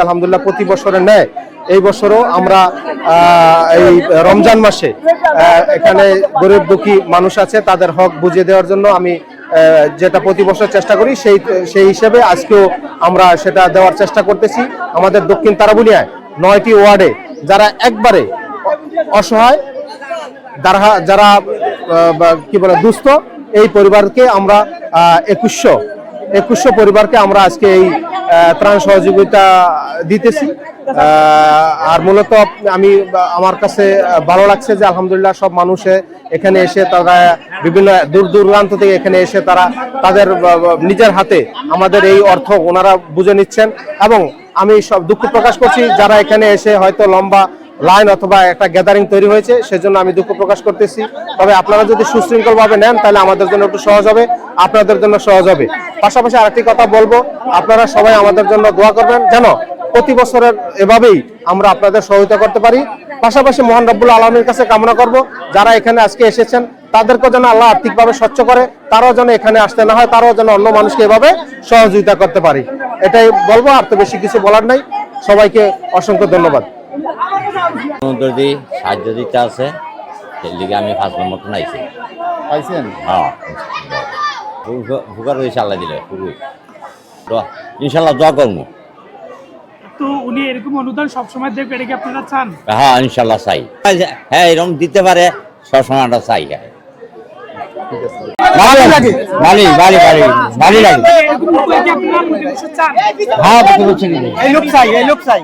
আলহামদুলিল্লাহ প্রতি বছরের ন্যায় এই বছরও আমরা এই রমজান মাসে এখানে গরিব দুঃখী মানুষ আছে তাদের হক বুঝিয়ে দেওয়ার জন্য আমি যেটা প্রতি বছর চেষ্টা করি সেই হিসেবে আজকেও আমরা সেটা দেওয়ার চেষ্টা করতেছি। আমাদের দক্ষিণ তারাবুলিয়ায় 9টি ওয়ার্ডে যারা একবারে অসহায়, যারা কি বলে দুস্থ, এই পরিবারকে আমরা 2100 পরিবারকে আমরা আজকে এই ত্রাণ সহযোগিতা দিতেছি। আর মূলত আমার কাছে ভালো লাগছে যে আলহামদুলিল্লাহ সব মানুষে এখানে এসে তারা বিভিন্ন দূর দূরান্ত থেকে এখানে এসে তারা তাদের নিজের হাতে আমাদের এই অর্থ ওনারা বুঝে নিচ্ছেন। এবং আমি সব দুঃখ প্রকাশ করছি যারা এখানে এসে হয়তো লম্বা লাইন অথবা একটা গ্যাদারিং তৈরি হয়েছে, সেজন্য আমি দুঃখ প্রকাশ করতেছি। তবে আপনারা যদি সুশৃঙ্খলভাবে নেন তাহলে আমাদের জন্য একটু সহজ হবে, আপনাদের জন্য সহজ হবে। পাশাপাশি আরেকটি কথা বলবো, আপনারা সবাই আমাদের জন্য দোয়া করবেন যেন প্রতি বছরের এভাবেই আমরা আপনাদের সহযোগিতা করতে পারি। পাশাপাশি মহান রব্বুল আলামিনের কাছে কামনা করব যারা এখানে আজকে এসেছেন তাদেরকেও যেন আল্লাহ আর্থিকভাবে স্বচ্ছ করে, তারাও যেন এখানে আসতে না হয়, তারাও যেন অন্য মানুষকে এভাবে সহযোগিতা করতে পারি, এটাই বলবো। আর তো বেশি কিছু বলার নাই। সবাইকে অসংখ্য ধন্যবাদ। যদি সাহায্য দিতে আছে সেই লিগে আমি 5 নম্বর আইছি পাইছেন? হ্যাঁ, ভুগার রয়েছে আল্লাহ দিলে ইনশাল্লাহ দোয়া করবো। তো উনি এরকম অনুদান সবসময় দেবে, এটা কি আপনারা চান? হ্যাঁ ইনশাল্লাহ চাই। হ্যাঁ এরকম দিতে পারে সবসময় আমরা চাই। ভালো লাগে, ভালো লাগে। এরকম লোক কি আপনারা প্রতি বছর চান? হ্যাঁ প্রতি বছর এই লোক চাই।